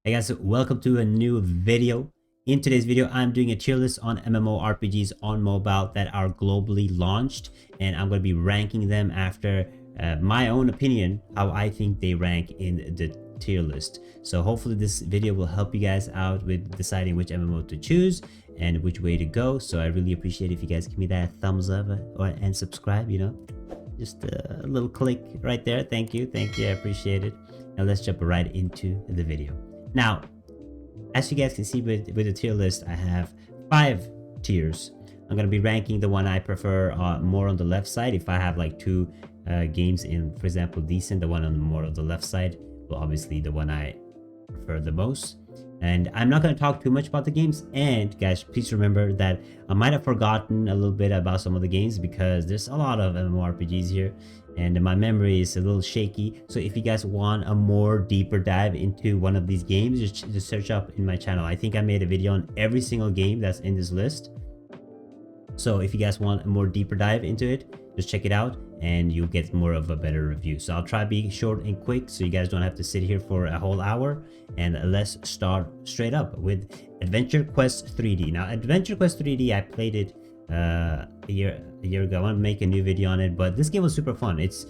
Hey guys, welcome to a new video. In today's video, I'm doing a tier list on MMORPGs on mobile that are globally launched, and I'm going to be ranking them after my own opinion, how I think they rank in the tier list. So hopefully this video will help you guys out with deciding which MMO to choose and which way to go. So I really appreciate if you guys give me that thumbs up and subscribe, just a little click right there. Thank you, I appreciate it. Now let's jump right into the video. Now, as you guys can see with the tier list, I have 5 tiers. I'm going to be ranking the one I prefer more on the left side. If I have like 2 games in, for example, decent, the one on more of the left side, well, obviously the one I prefer the most. And I'm not going to talk too much about the games. And guys, please remember that I might have forgotten a little bit about some of the games because there's a lot of MMORPGs here and my memory is a little shaky. So if you guys want a more deeper dive into one of these games, just search up in my channel. I think I made a video on every single game that's in this list. So if you guys want a more deeper dive into it, just check it out and you'll get more of a better review. So I'll try to be short and quick so you guys don't have to sit here for a whole hour. And let's start straight up with Adventure Quest 3D. Now, Adventure Quest 3D, I played it a year ago. I want to make a new video on it, but this game was super fun. It's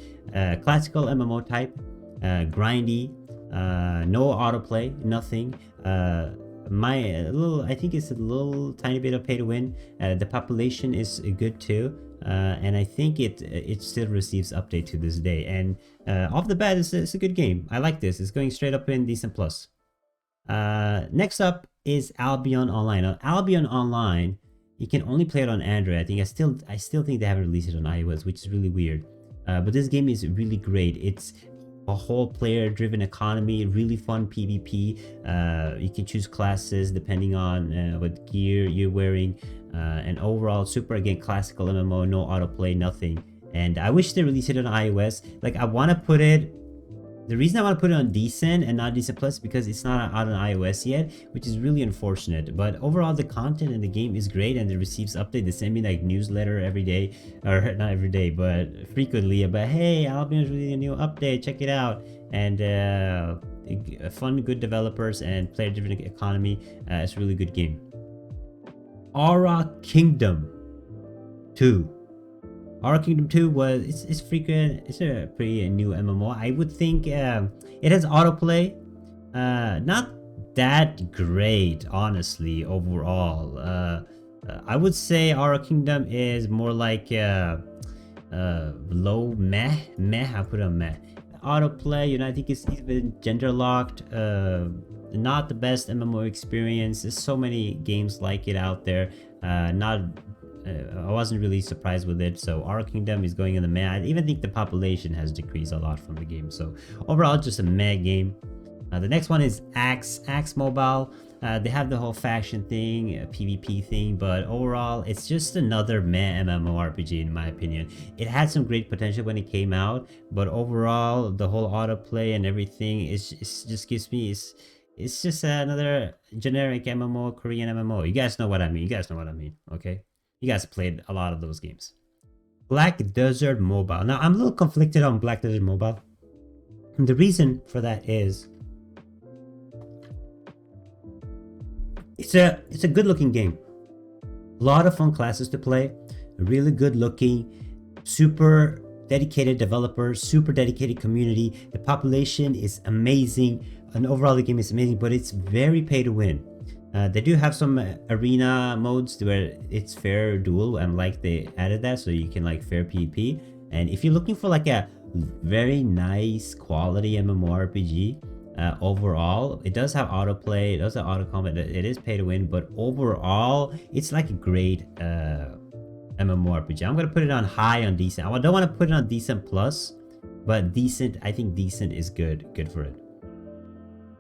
classical MMO type, grindy, no autoplay, nothing. I think it's a little tiny bit of pay to win. The population is good too, and I think it still receives update to this day. And off the bat, it's a good game. I like this. It's going straight up in decent plus. Next up is Albion Online. Now, Albion Online, you can only play it on Android. I still think they haven't released it on iOS, which is really weird. But this game is really great. It's a whole player-driven economy, really fun PvP. You can choose classes depending on what gear you're wearing, and overall super, again, classical MMO, no autoplay, nothing. And I wish they released it on iOS. Like, I want to put it. The reason I want to put it on decent and not decent plus because it's not out on iOS yet, which is really unfortunate. But overall, the content in the game is great and it receives update. They send me like newsletter every day, or not every day, but frequently about, hey, Albion is really a new update, check it out. And fun, good developers and player-driven economy. It's a really good game. AURAKINGDOM 2. AURAKINGDOM 2 was it's frequent. It's a pretty new MMO. I would think it has autoplay. Not that great, honestly, overall. I would say AURAKINGDOM is more like low meh. I put on meh. Autoplay, I think it's even gender locked. Not the best MMO experience. There's so many games like it out there. I wasn't really surprised with it. So AURAKINGDOM is going in the meh. I even think the population has decreased a lot from the game. So overall, just a meh game. The next one is Axe Mobile. They have the whole faction thing, PvP thing, but overall, it's just another meh MMORPG in my opinion. It had some great potential when it came out, but overall, the whole autoplay and everything just gives me it's just another generic MMO, Korean MMO. You guys know what I mean. Okay. You guys played a lot of those games. Black Desert Mobile. Now, I'm a little conflicted on Black Desert Mobile. And the reason for that is it's a good looking game. A lot of fun classes to play. Really good looking, super dedicated developers, super dedicated community. The population is amazing. And overall, the game is amazing, but it's very pay to win. They do have some arena modes where it's fair duel, and like they added that so you can like fair PvP. And if you're looking for like a very nice quality MMORPG, overall it does have autoplay, it does have auto combat, it is pay to win, but overall it's like a great MMORPG. I'm gonna put it on high on decent. I don't want to put it on decent plus, but decent, I think decent is good for it.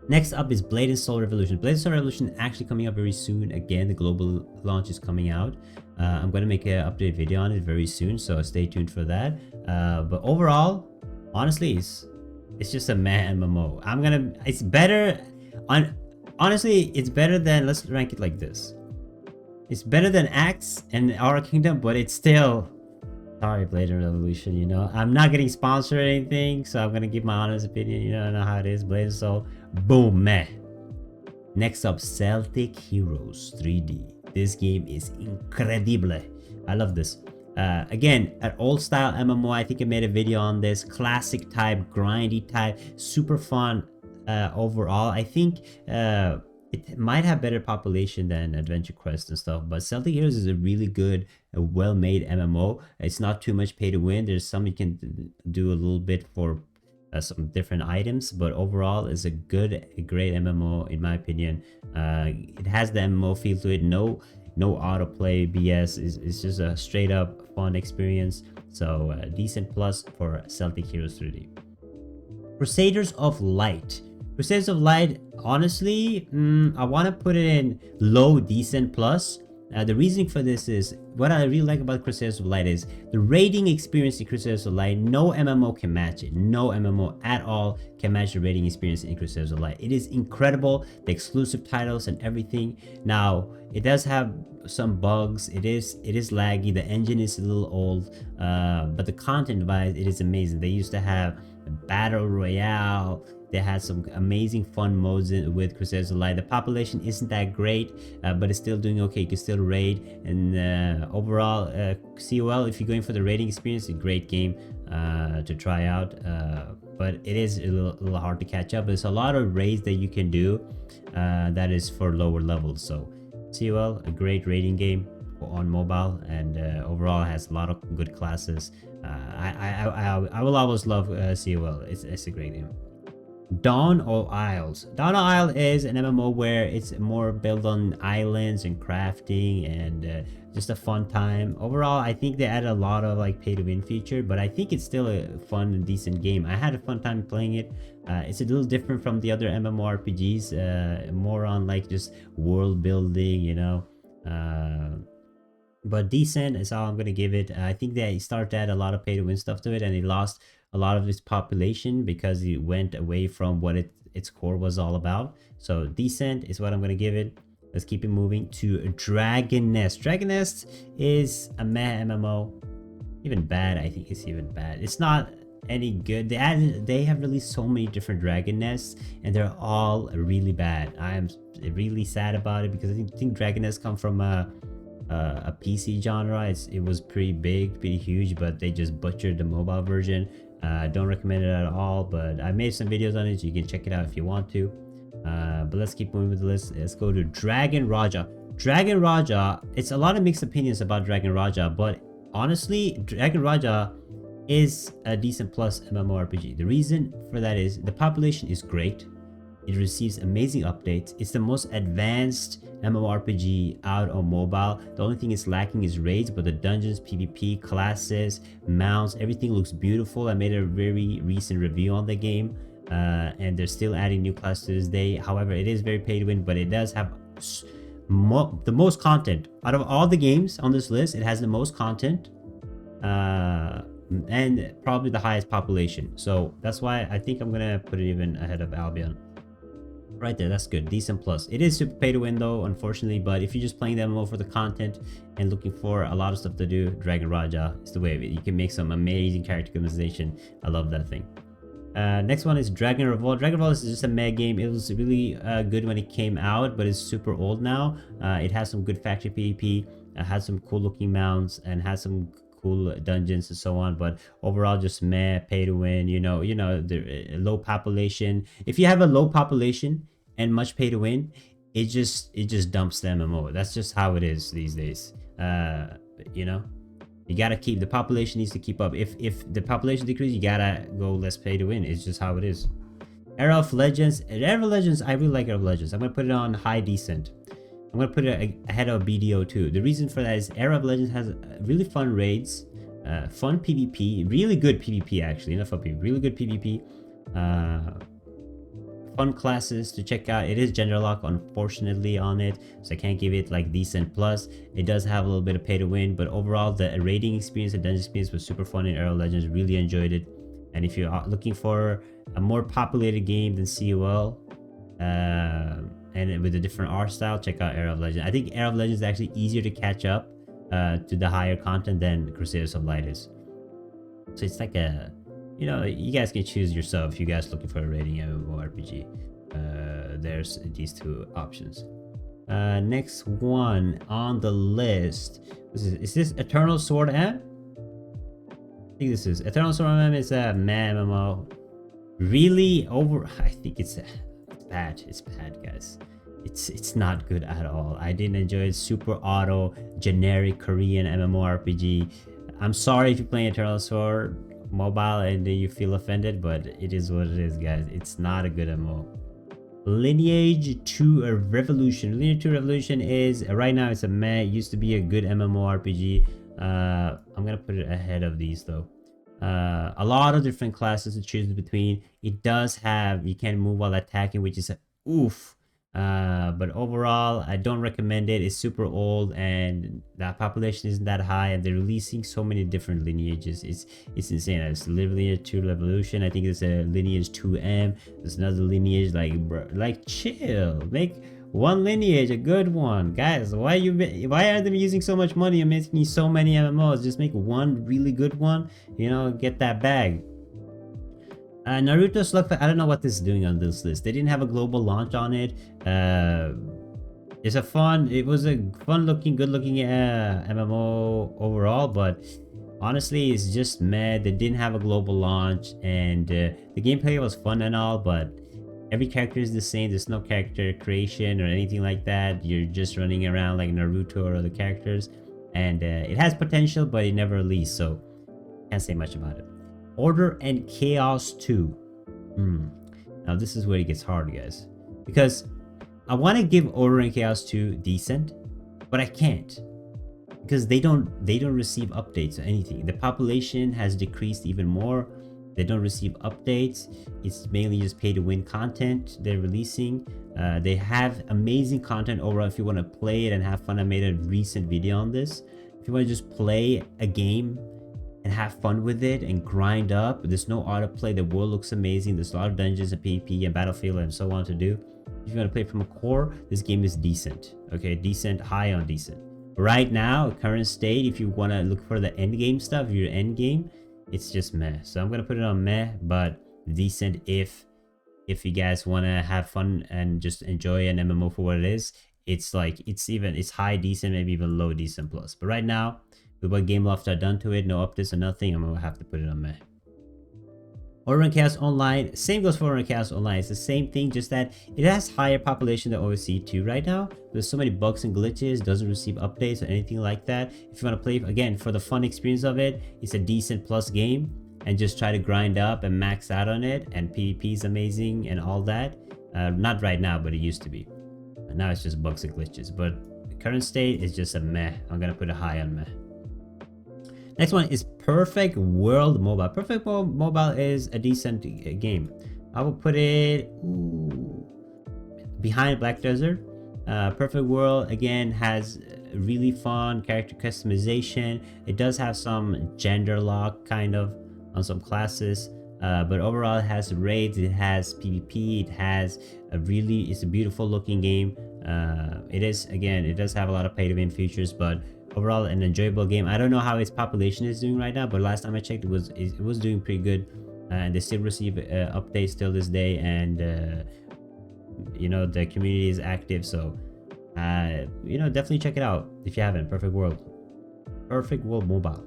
Next up is Blade & Soul Revolution. Blade & Soul Revolution actually coming up very soon. Again, the global launch is coming out. I'm going to make an update video on it very soon, so stay tuned for that. But overall, honestly, it's just a meh MMO. It's better honestly, it's better than, let's rank it like this. It's better than Axe and AURAKINGDOM, but it's still, sorry, Blade and Revolution, I'm not getting sponsored or anything, so I'm gonna give my honest opinion. I know how it is. Blade and Soul, boom, meh. Next up, Celtic Heroes 3D. This game is incredible. I love this. Again, an old style MMO. I think I made a video on this. Classic type, grindy type, super fun overall. I think it might have better population than Adventure Quest and stuff, but Celtic Heroes is a really good, well-made MMO. It's not too much pay to win. There's some you can do a little bit for some different items, but overall it's a great MMO in my opinion. It has the MMO feel to it. No autoplay BS. It's just a straight up fun experience. So decent plus for Celtic Heroes 3D. Crusaders of Light. Crusaders of Light, honestly, I want to put it in low decent plus. The reason for this is, what I really like about Crusaders of Light is the raiding experience in Crusaders of Light. No MMO can match it. No MMO at all can match the raiding experience in Crusaders of Light. It is incredible, the exclusive titles and everything. Now, it does have some bugs. It is laggy. The engine is a little old, but the content-wise, it is amazing. They used to have a battle royale. They had some amazing fun modes with Crusaders of Light. The population isn't that great, but it's still doing okay. You can still raid, and overall, COL, if you're going for the raiding experience, a great game to try out. But it is a little hard to catch up. There's a lot of raids that you can do that is for lower levels. So COL, a great raiding game on mobile, and overall has a lot of good classes. I will always love COL. It's a great game. Dawn of Isles. Dawn of Isle is an MMO where it's more built on islands and crafting and just a fun time. Overall, I think they added a lot of like pay to win feature, but I think it's still a fun and decent game. I had a fun time playing it. It's a little different from the other MMORPGs, more on like just world building, you know. But decent is all I'm gonna give it. I think they started to add a lot of pay to win stuff to it, and it lost a lot of its population because it went away from what its core was all about. So decent is what I'm gonna give it. Let's keep it moving to Dragonnest. Dragonnest is a meh MMO. Even bad, I think it's even bad. It's not any good. They have released so many different Dragonnests, and they're all really bad. I am really sad about it because I think Dragonnest come from a PC genre. It was pretty big, pretty huge, but they just butchered the mobile version. Don't recommend it at all, but I made some videos on it, so you can check it out if you want to. But let's keep moving with the list. Let's go to DRAGONRAJA. DRAGONRAJA, it's a lot of mixed opinions about DRAGONRAJA, but honestly, DRAGONRAJA is a decent plus MMORPG. The reason for that is the population is great. It receives amazing updates. It's the most advanced MMORPG out on mobile. The only thing it's lacking is raids, but the dungeons, PvP, classes, mounts, everything looks beautiful. I made a very recent review on the game, and they're still adding new classes to this day. However, it is very pay to win, but it does have the most content. Out of all the games on this list, it has the most content, and probably the highest population. So that's why I think I'm gonna put it even ahead of Albion. Right there, that's good. Decent plus. It is super pay to win though, unfortunately, but if you're just playing the MMO for the content and looking for a lot of stuff to do, DRAGONRAJA is the way of it. You can make some amazing character customization. I love that thing. Next one is DRAGONREVOLT. DRAGONREVOLT is just a mega game. It was really good when it came out, but it's super old now. It has some good factory PvP, has some cool looking mounts, and has some cool dungeons and so on, but overall just meh, pay to win. You know the low population. If you have a low population and much pay to win, it just dumps the MMO. That's just how it is these days. You know, you gotta keep the population needs to keep up. If the population decreases, you gotta go less pay to win. It's just how it is. Era of Legends. Era of Legends, I really like Era of Legends. I'm gonna put it on high decent. I'm gonna put it ahead of BDO2. The reason for that is Era of Legends has really fun raids, fun PvP, really good PvP actually, not fun PvP, really good PvP, fun classes to check out. It is gender lock, unfortunately, on it, so I can't give it like decent plus. It does have a little bit of pay to win, but overall the raiding experience and dungeon experience was super fun in Era of Legends. Really enjoyed it. And if you're looking for a more populated game than COL, and with a different art style, check out Era of Legends. I think Era of Legends is actually easier to catch up to the higher content than Crusaders of Light is. So it's like a, you know, you guys can choose yourself if you guys looking for a rating MMORPG. there's these two options. Next one on the list is this Eternal Sword M? I think this is Eternal Sword M. Is a MMO. Really over? I think it's bad. It's bad, guys. It's not good at all. I didn't enjoy it. Super auto, generic Korean MMORPG. I'm sorry if you're playing Eternal Sword mobile and you feel offended, but it is what it is, guys. It's not a good MMO. Lineage 2 Revolution. Lineage 2 Revolution is right now it's a meh. It used to be a good MMORPG. I'm gonna put it ahead of these though. A lot of different classes to choose between. It does have, you can move while attacking, which is a oof. But overall, I don't recommend it. It's super old and the population isn't that high, and they're releasing so many different lineages. It's insane. It's Lineage 2 Revolution. I think there's a Lineage 2M. There's another lineage. Like, bro, like chill. Make one lineage a good one, guys. Why are they using so much money and making so many MMOs? Just make one really good one. You know, get that bag. NARUTOSLUGFEST, I don't know what this is doing on this list. They didn't have a global launch on it. It was a fun looking, good looking MMO overall, but honestly it's just meh. They didn't have a global launch, and the gameplay was fun and all, but every character is the same. There's no character creation or anything like that. You're just running around like Naruto or other characters, and it has potential, but it never released, so can't say much about it. Order and Chaos 2. Now this is where it gets hard, guys, because I want to give Order and Chaos 2 decent, but I can't, because they don't receive updates or anything. The population has decreased even more. They don't receive updates. It's mainly just pay to win content they're releasing. They have amazing content overall if you want to play it and have fun. I made a recent video on this. If you want to just play a game and have fun with it and grind up, there's no autoplay. The world looks amazing. There's a lot of dungeons and PvP and battlefield and so on to do. If you want to play from a core, this game is decent. Okay, decent, high on decent. Right now, current state, if you want to look for the end game stuff, your end game, it's just meh. So I'm gonna put it on meh, but decent if you guys want to have fun and just enjoy an MMO for what it is. It's like it's high decent, maybe even low decent plus. But right now, with what Gameloft have done to it, no updates or nothing, I'm gonna have to put it on meh. Order and Chaos Online, same goes for Order and Chaos Online. It's the same thing, just that it has higher population than OSC 2 right now. There's so many bugs and glitches, doesn't receive updates or anything like that. If you want to play, again, for the fun experience of it, it's a decent plus game, and just try to grind up and max out on it, and PvP is amazing and all that. Not right now, but it used to be. Now it's just bugs and glitches, but the current state is just a meh. I'm gonna put a high on meh. Next one is Perfect World Mobile. Perfect World Mobile is a decent game. I will put it behind Black Desert. Perfect World again has really fun character customization. It does have some gender lock kind of on some classes, but overall it has raids, it has PvP, it has it's a beautiful looking game. It does have a lot of pay to win features, but overall an enjoyable game. I don't know how its population is doing right now, but last time I checked it was doing pretty good, and they still receive updates till this day, and you know, the community is active, so you know, definitely check it out if you haven't. Perfect World Mobile.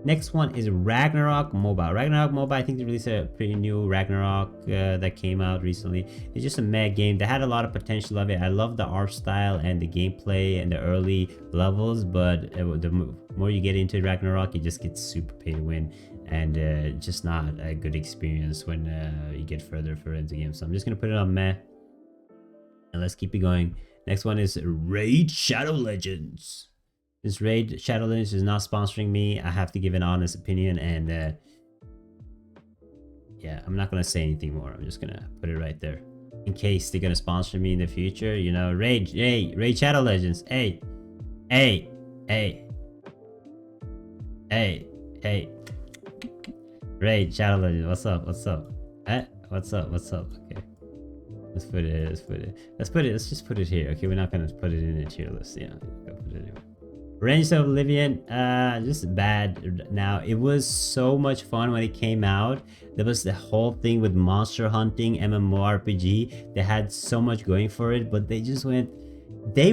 Next one is Ragnarok Mobile. Ragnarok Mobile, I think they released a pretty new Ragnarok that came out recently. It's just a mad game. They had a lot of potential of it. I love the art style and the gameplay and the early levels, but the more you get into Ragnarok, it just gets super pay to win, and just not a good experience when you get further into the game. So I'm just gonna put it on meh, and let's keep it going. Next one is Raid Shadow Legends. Since Raid Shadow Legends is not sponsoring me, I have to give an honest opinion, and yeah, I'm not gonna say anything more. I'm just gonna put it right there in case they're gonna sponsor me in the future. You know, Raid Shadow Legends. Hey, Raid Shadow Legends. What's up? What's up? Okay, let's put it. Let's just put it here. Okay, we're not gonna put it in the tier list. Yeah, go put it here. Rangers of Oblivion, just bad now. It was so much fun when it came out. There was the whole thing with monster hunting, MMORPG. They had so much going for it, but they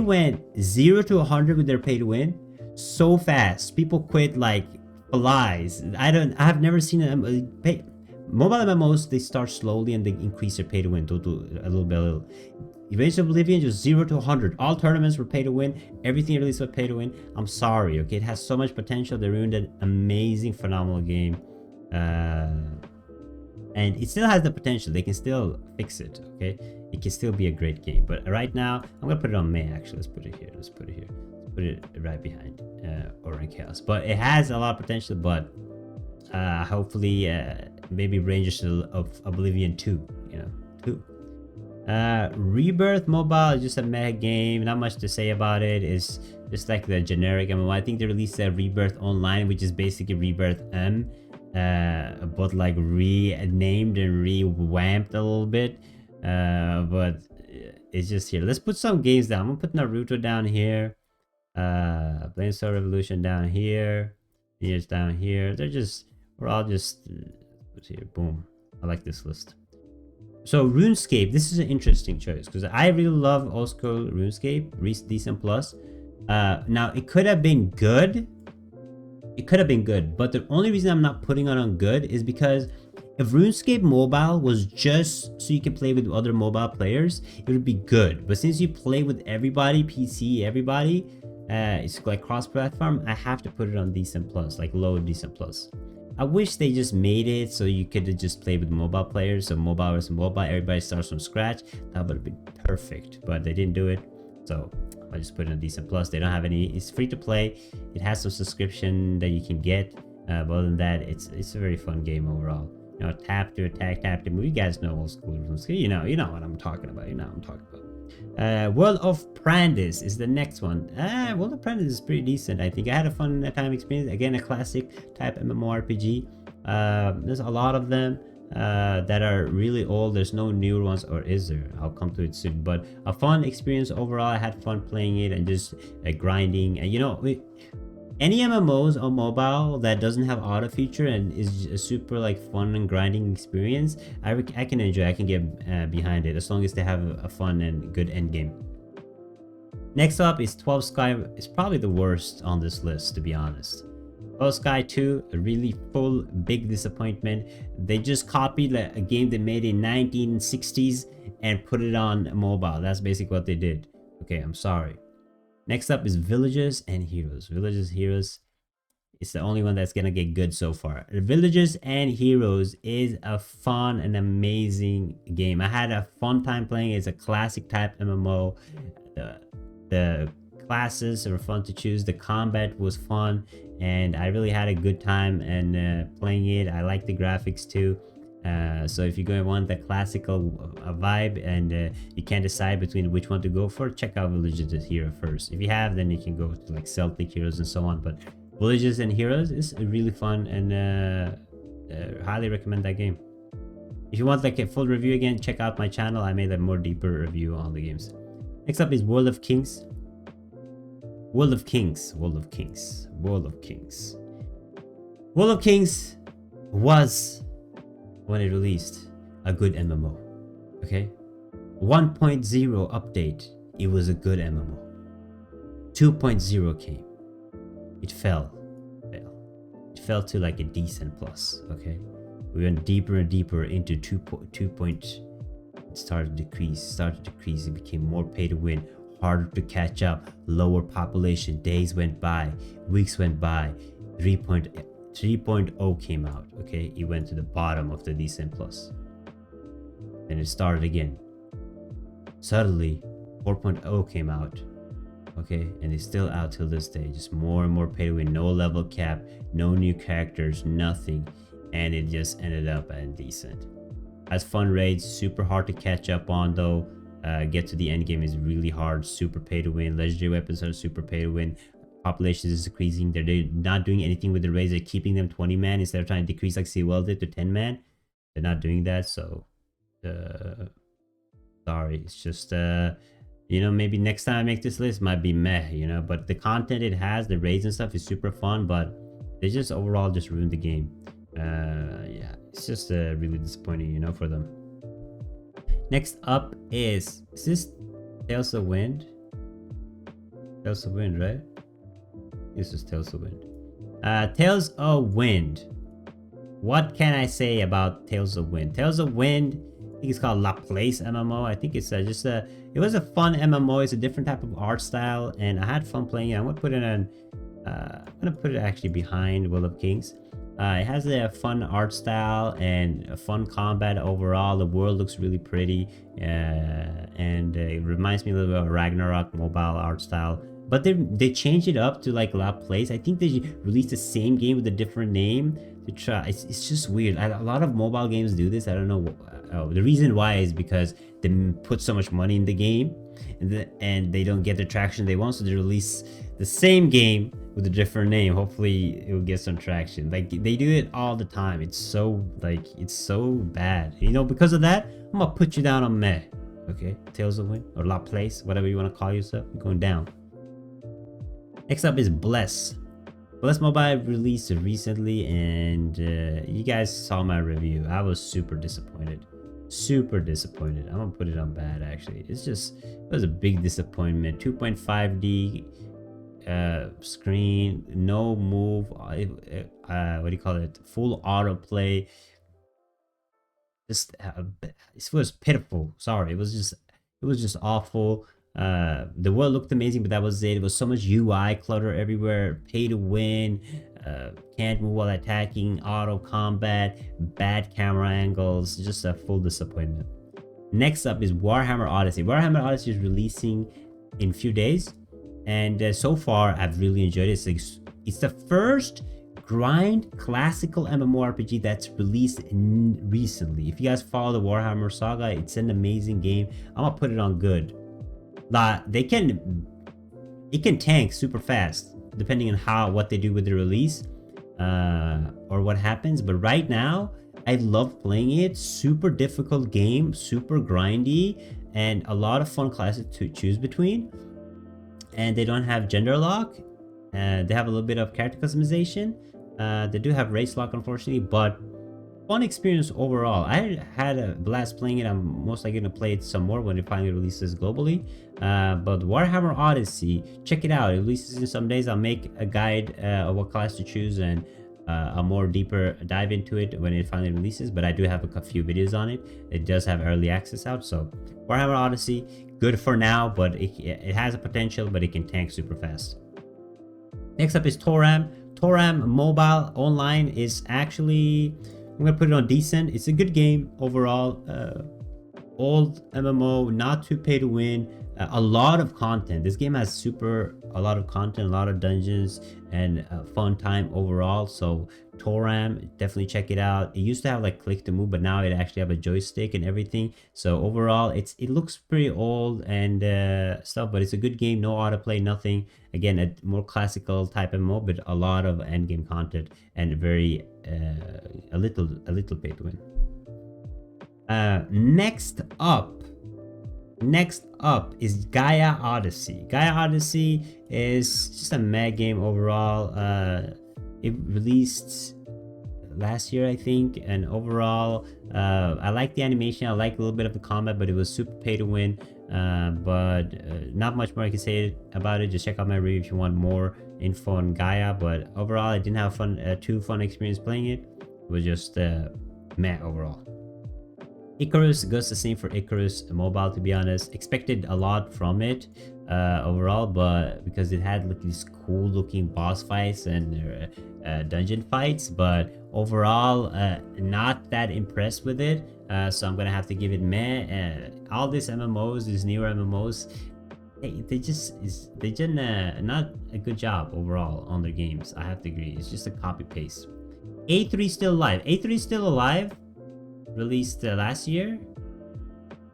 went 0 to 100 with their pay to win so fast. People quit like flies. I have never seen mobile MMOs. They start slowly and they increase their pay to win to a little bit. Rangers of Oblivion just 0 to 100. All tournaments were pay to win. Everything released was pay to win. I'm sorry, okay? It has so much potential. They ruined an amazing, phenomenal game. And it still has the potential. They can still fix it, okay? It can still be a great game. But right now, I'm gonna put it on May, actually. Let's put it here. Let's put it right behind Orange Chaos. But it has a lot of potential, but hopefully maybe Rangers of Oblivion 2, you know, 2. Rebirth Mobile is just a meta game. Not much to say about it. It's just like the generic MMO. I think they released a Rebirth Online, which is basically REBIRTHM, but like renamed and revamped a little bit. But it's just here. Let's put some games down. I'm gonna put Naruto down here. Blame Star Revolution down here. Here's down here. We're all just here. Boom. I like this list. So RuneScape, this is an interesting choice because I really love old school RuneScape, decent plus. Now it could have been good. It could have been good, but the only reason I'm not putting it on good is because if RuneScape Mobile was just so you can play with other mobile players, it would be good. But since you play with everybody, PC, everybody, it's like cross-platform, I have to put it on decent plus, like low decent plus. I wish they just made it so you could just play with mobile players. So mobile versus mobile, everybody starts from scratch. That would have been perfect, but they didn't do it. So I just put in a decent plus. They don't have any. It's free to play. It has some subscription that you can get. But other than that, it's a very fun game overall. You know, tap to attack, tap to move. You guys know old school rules. You know what I'm talking about. You know what I'm talking about. WORLDOFPRANDIS is the next one. WORLDOFPRANDIS is pretty decent. I think I had a fun time experience. Again, a classic type MMORPG. There's a lot of them that are really old. There's no newer ones, or is there? I'll come to it soon. But a fun experience overall. I had fun playing it and just grinding. And you know, any MMOs on mobile that doesn't have auto feature and is a super like fun and grinding experience, I can enjoy. I can get behind it as long as they have a fun and good end game. Next up is 12 Sky. It's probably the worst on this list, to be honest. 12 Sky 2, a really full big disappointment. They just copied a game they made in 1960s and put it on mobile. That's basically what they did. Okay, I'm sorry. Next up is Villagers and Heroes. Villagers Heroes is the only one that's gonna get good so far. Villagers and Heroes is a fun and amazing game. I had a fun time playing it. It's a classic type MMO. The classes are fun to choose. The combat was fun, and I really had a good time and playing it. I like the graphics too. So if you're going to want the classical vibe and you can't decide between which one to go for, check out Villagers and Heroes first. If you have, then you can go to like Celtic Heroes and so on. But Villagers and Heroes is really fun, and highly recommend that game. If you want like a full review again, check out my channel. I made a more deeper review on the games. Next up is World of Kings. World of Kings. World of Kings. World of Kings. World of Kings was, when it released, a good MMO. Okay, 1.0 update, it was a good MMO. 2.0 came, it fell to like a decent plus. Okay, we went deeper and deeper into 2. It started to decrease. It became more pay to win, harder to catch up, lower population. Days went by, weeks went by. 3.0 came out. Okay, it went to the bottom of the decent plus, and it started again. Suddenly 4.0 came out. Okay, and it's still out till this day. Just more and more pay to win, no level cap, no new characters, nothing, and it just ended up at decent. Has fun raids, super hard to catch up on though. Get to the end game is really hard, super pay to win. Legendary weapons are super pay to win. Population is decreasing. They're not doing anything with the raids. They're keeping them 20 man instead of trying to decrease like CWL did to 10 man. They're not doing that, so sorry. It's just You know, maybe next time I make this list might be meh, you know, but the content it has, the raids and stuff is super fun, but they just overall just ruined the game. Yeah, it's just really disappointing, you know, for them. Next up is this Tales of Wind? Tales of Wind, right? This is Tales of Wind. Tales of Wind. What can I say about Tales of Wind? Tales of Wind, I think it's called La Place MMO. I think it's it was a fun MMO. It's a different type of art style, and I had fun playing it. I'm gonna put it on. I'm gonna put it actually behind Will of Kings. It has a fun art style and a fun combat overall. The world looks really pretty, and it reminds me a little bit of Ragnarok mobile art style. But they changed it up to like La Place. I think they released the same game with a different name to try. It's just weird. A lot of mobile games do this. I don't know. The reason why is because they put so much money in the game, and they don't get the traction they want, so they release the same game with a different name. Hopefully it will get some traction. Like, they do it all the time. It's so bad, you know. Because of that, I'm gonna put you down on meh. Okay, Tales of Wind or La Place, whatever you want to call yourself, you're going down. Next up is Bless. Bless Mobile released recently, and you guys saw my review. I was super disappointed. Super disappointed. I'm gonna put it on bad, actually. It was a big disappointment. 2.5D screen, no move, what do you call it, full autoplay. Just it was pitiful. Sorry, it was just awful. The world looked amazing, but that was it. It was so much UI clutter everywhere, pay to win, can't move while attacking, auto combat, bad camera angles, just a full disappointment. Next up is Warhammer Odyssey. Warhammer Odyssey is releasing in a few days, and so far I've really enjoyed it. It's the first grind classical MMORPG that's released recently. If you guys follow the Warhammer saga, it's an amazing game. I'm gonna put it on good. It can tank super fast depending on what they do with the release or what happens, but right now I love playing it. Super difficult game, super grindy, and a lot of fun classes to choose between, and they don't have gender lock. They have a little bit of character customization. They do have race lock, unfortunately, but fun experience overall. I had a blast playing it. I'm most likely gonna play it some more when it finally releases globally. But Warhammer Odyssey, check it out. It releases in some days. I'll make a guide of what class to choose and a more deeper dive into it when it finally releases. But I do have a few videos on it. It does have early access out. So Warhammer Odyssey, good for now, but it has a potential, but it can tank super fast. Next up is TORAM. TORAM mobile online is actually, I'm gonna put it on decent. It's a good game overall. Old MMO, not too pay to win. A lot of content. This game has a lot of content, a lot of dungeons, and fun time overall. So TORAM, definitely check it out. It used to have like click to move, but now it actually have a joystick and everything. So overall, it looks pretty old and stuff, but it's a good game. No autoplay, nothing. Again, a more classical type MMO, but a lot of end game content and very a little pay to win. Next up is Gaia Odyssey. Gaia Odyssey is just a meh game overall. It released last year, I think, and overall I like the animation. I like a little bit of the combat, but it was super pay to win. Not much more I can say about it. Just check out my review if you want more info on Gaia. But overall, I didn't have too fun experience playing it. It was just meh overall. Icarus goes the same for Icarus mobile, to be honest. Expected a lot from it overall, but because it had like these cool looking boss fights and dungeon fights, but overall not that impressed with it. So I'm gonna have to give it meh. All these MMOs, these newer MMOs, they did not a good job overall on their games. I have to agree. It's just a copy paste. A3 still alive. A3 is still alive. Released last year,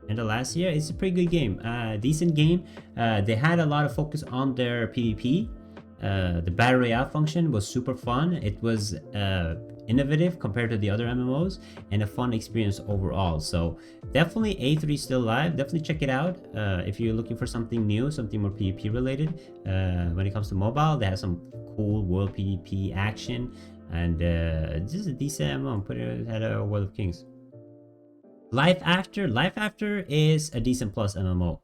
end of last year. It's a pretty good game, decent game. They had a lot of focus on their PvP. The battle royale function was super fun. It was innovative compared to the other MMOs, and a fun experience overall. So definitely A3 still live. Definitely check it out if you're looking for something new, something more PvP related. When it comes to mobile, they have some cool world PvP action, and this is a decent MMO. I'm putting it ahead of World of Kings. Life After is a decent plus MMO.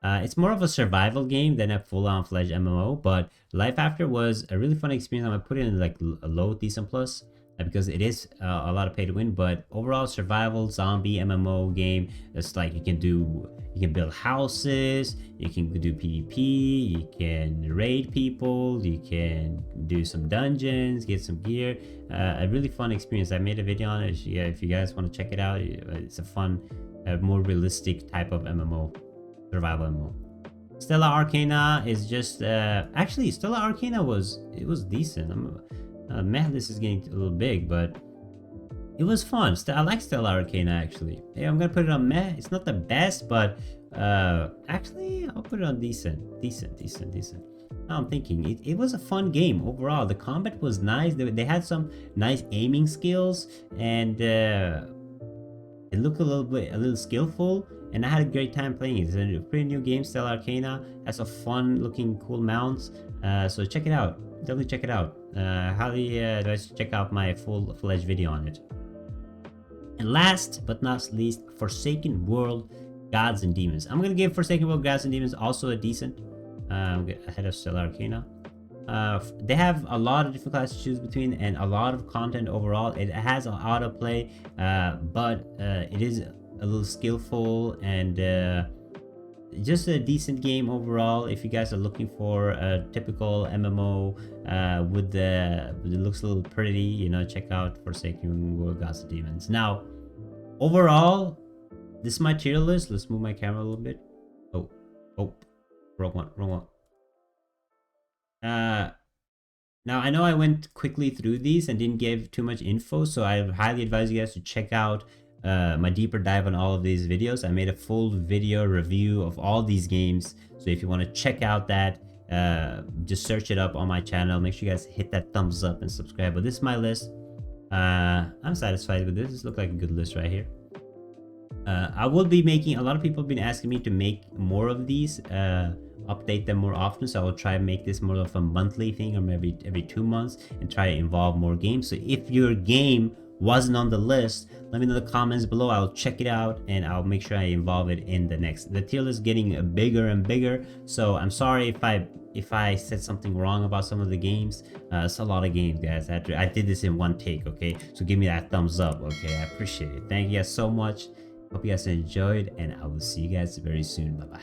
It's more of a survival game than a full-on fledged MMO, but Life After was a really fun experience. I'm gonna put it in like a low decent plus because it is a lot of pay to win, but overall survival zombie MMO game. It's like you can build houses, you can do PvP, you can raid people, you can do some dungeons, get some gear. A really fun experience. I made a video on it. Yeah, if you guys want to check it out, it's a fun, more realistic type of MMO, survival MMO. Stella Arcana is just actually Stella Arcana was decent. Man, this is getting a little big, but it was fun. I like Stella Arcana actually. Yeah, I'm gonna put it on meh. It's not the best, but actually I'll put it on decent. Now I'm thinking it was a fun game overall. The combat was nice. They had some nice aiming skills, and it looked a little skillful, and I had a great time playing it. It's a pretty new game. Stella Arcana has a fun looking cool mounts, so check it out. Definitely check it out. Highly advise check out my full-fledged video on it. And last but not least, Forsaken World Gods and Demons. I'm gonna give Forsaken World Gods and Demons also a decent, ahead of Stella Arcana. They have a lot of different classes to choose between and a lot of content overall. It has an autoplay, but it is a little skillful and just a decent game overall. If you guys are looking for a typical MMO with it looks a little pretty, you know, check out Forsaken World Gods and Demons. Now, overall, this is my tier list. Let's move my camera a little bit. Oh, wrong one. Now I know I went quickly through these and didn't give too much info, so I highly advise you guys to check out my deeper dive on all of these videos. I made a full video review of all these games, so if you want to check out that, just search it up on my channel. Make sure you guys hit that thumbs up and subscribe. But this is my list. I'm satisfied with this. This looks like a good list right here. I will be making, a lot of people have been asking me to make more of these, update them more often, so I will try and make this more of a monthly thing, or maybe every 2 months, and try to involve more games. So if your game wasn't on the list, let me know in the comments below. I'll check it out and I'll make sure I involve it in the next. The tier list is getting bigger and bigger, so I'm sorry if I said something wrong about some of the games. It's a lot of games, guys. I did this in one take, okay? So give me that thumbs up, okay? I appreciate it. Thank you guys so much. Hope you guys enjoyed, and I will see you guys very soon. Bye bye.